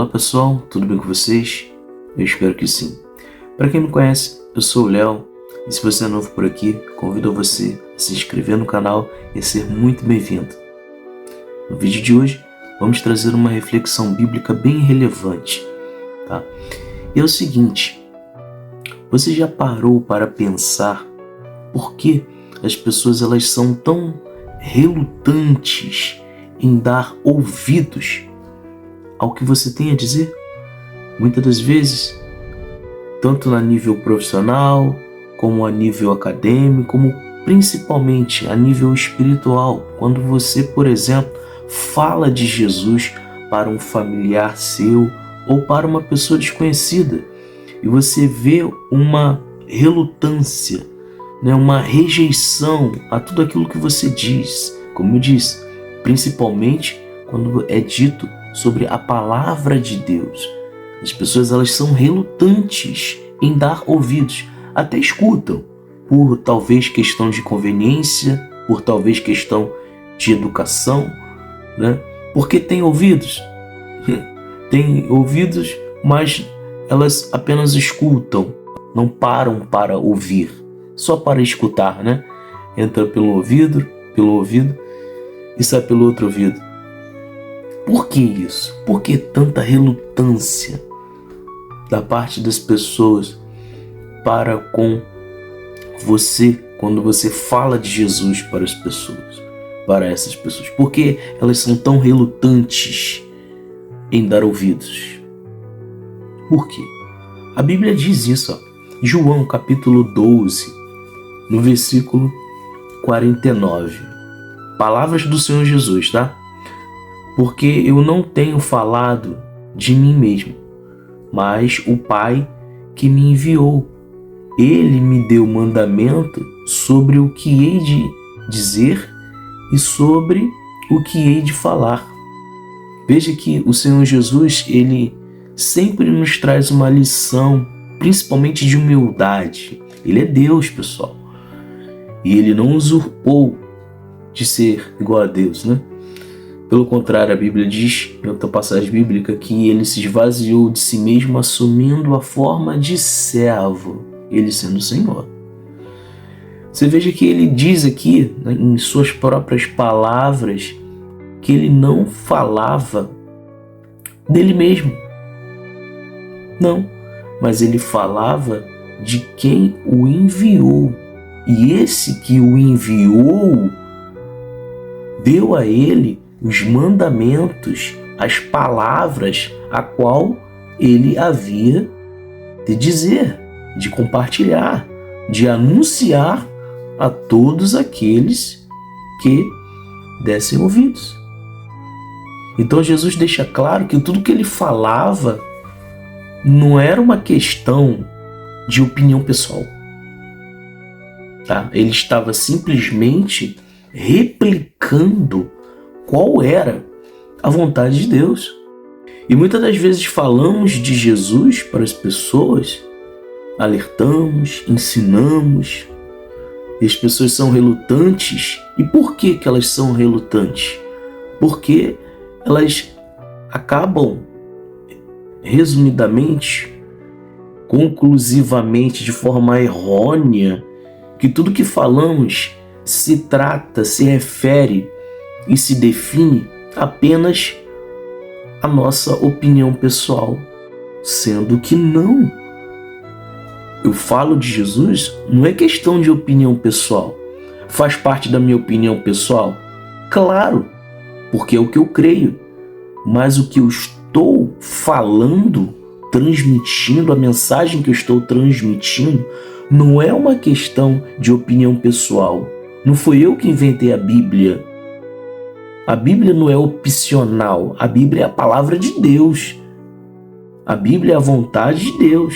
Olá pessoal, tudo bem com vocês? Eu espero que sim. Para quem não me conhece, eu sou o Léo e se você é novo por aqui, convido você a se inscrever no canal e a ser muito bem-vindo. No vídeo de hoje, vamos trazer uma reflexão bíblica bem relevante, tá? E é o seguinte, você já parou para pensar por que as pessoas elas são tão relutantes em dar ouvidos ao que você tem a dizer? Muitas das vezes, tanto a nível profissional, como a nível acadêmico, como principalmente a nível espiritual, quando você, por exemplo, fala de Jesus para um familiar seu ou para uma pessoa desconhecida, e você vê uma relutância, uma rejeição a tudo aquilo que você diz, como eu disse, principalmente quando é dito sobre a palavra de Deus. As pessoas elas são relutantes em dar ouvidos, até escutam, por talvez questão de conveniência, por talvez questão de educação, porque tem ouvidos, mas elas apenas escutam, não param para ouvir, só para escutar, Entra pelo ouvido e sai pelo outro ouvido. Por que isso? Por que tanta relutância da parte das pessoas para com você quando você fala de Jesus para as pessoas, para essas pessoas? Por que elas são tão relutantes em dar ouvidos? Por quê? A Bíblia diz isso, João capítulo 12, no versículo 49. Palavras do Senhor Jesus, tá? Porque eu não tenho falado de mim mesmo, mas o Pai que me enviou. Ele me deu mandamento sobre o que hei de dizer e sobre o que hei de falar. Veja que o Senhor Jesus, ele sempre nos traz uma lição, principalmente de humildade. Ele é Deus, pessoal. E ele não usurpou de ser igual a Deus, Pelo contrário, a Bíblia diz, em outra passagem bíblica, que ele se esvaziou de si mesmo, assumindo a forma de servo, ele sendo o Senhor. Você veja que ele diz aqui, em suas próprias palavras, que ele não falava dele mesmo. Não, mas ele falava de quem o enviou. E esse que o enviou deu a ele os mandamentos, as palavras a qual ele havia de dizer, de compartilhar, de anunciar a todos aqueles que dessem ouvidos. Então Jesus deixa claro que tudo que ele falava não era uma questão de opinião pessoal. Ele estava simplesmente replicando qual era a vontade de Deus. E muitas das vezes falamos de Jesus para as pessoas, alertamos, ensinamos, e as pessoas são relutantes. E por que elas são relutantes? Porque elas acabam, resumidamente, conclusivamente, de forma errônea, que tudo que falamos se trata, se refere e se define apenas a nossa opinião pessoal, sendo que não. Eu falo de Jesus, não é questão de opinião pessoal. Faz parte da minha opinião pessoal? Claro, porque é o que eu creio. Mas o que eu estou falando, transmitindo, a mensagem que eu estou transmitindo, não é uma questão de opinião pessoal. Não foi eu que inventei a Bíblia. A Bíblia não é opcional. A Bíblia é a palavra de Deus. A Bíblia é a vontade de Deus.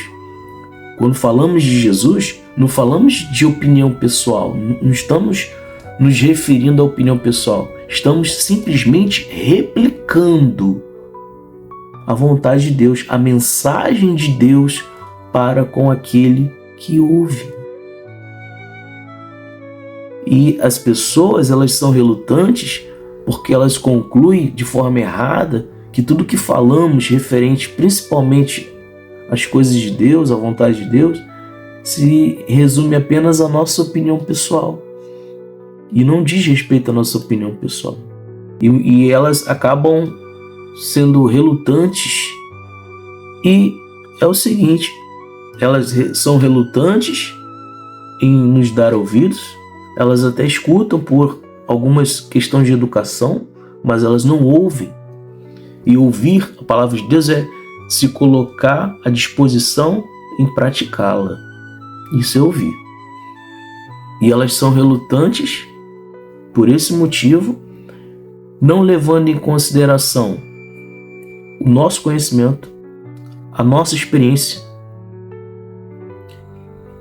Quando falamos de Jesus, não falamos de opinião pessoal. Não estamos nos referindo à opinião pessoal. Estamos simplesmente replicando a vontade de Deus, a mensagem de Deus para com aquele que ouve. E as pessoas elas são relutantes porque elas concluem de forma errada que tudo que falamos referente principalmente às coisas de Deus, à vontade de Deus, se resume apenas à nossa opinião pessoal e não diz respeito à nossa opinião pessoal. E elas acabam sendo relutantes, e é o seguinte, elas são relutantes em nos dar ouvidos, elas até escutam por algumas questões de educação, mas elas não ouvem. E ouvir a palavra de Deus é se colocar à disposição em praticá-la. Isso é ouvir. E elas são relutantes por esse motivo, não levando em consideração o nosso conhecimento, a nossa experiência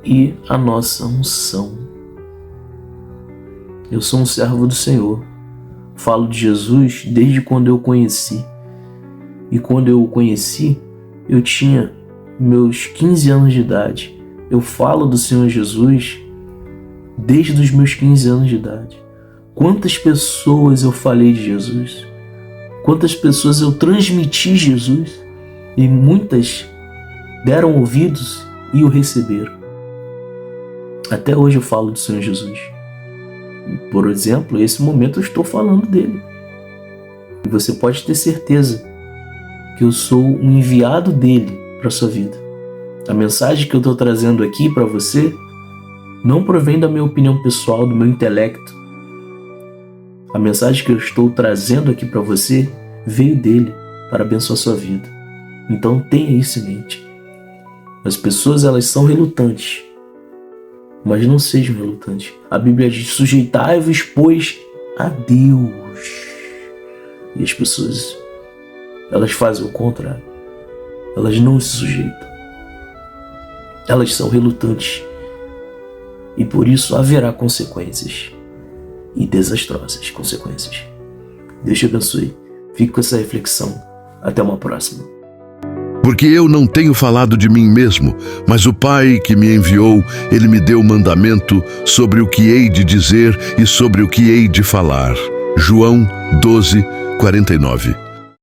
e a nossa unção. Eu sou um servo do Senhor. Falo de Jesus desde quando eu o conheci. E quando eu o conheci, eu tinha meus 15 anos de idade. Eu falo do Senhor Jesus desde os meus 15 anos de idade. Quantas pessoas eu falei de Jesus? Quantas pessoas eu transmiti Jesus? E muitas deram ouvidos e o receberam. Até hoje eu falo do Senhor Jesus. Por exemplo, nesse momento eu estou falando dele. E você pode ter certeza que eu sou um enviado dele para a sua vida. A mensagem que eu estou trazendo aqui para você não provém da minha opinião pessoal, do meu intelecto. A mensagem que eu estou trazendo aqui para você veio dele para abençoar a sua vida. Então tenha isso em mente. As pessoas, elas são relutantes, mas não sejam relutantes. A Bíblia diz: sujeitai-vos, pois, a Deus. E as pessoas, elas fazem o contrário. Elas não se sujeitam. Elas são relutantes. E por isso haverá consequências. E desastrosas consequências. Deus te abençoe. Fique com essa reflexão. Até uma próxima. Porque eu não tenho falado de mim mesmo, mas o Pai que me enviou, ele me deu mandamento sobre o que hei de dizer e sobre o que hei de falar. João 12:49.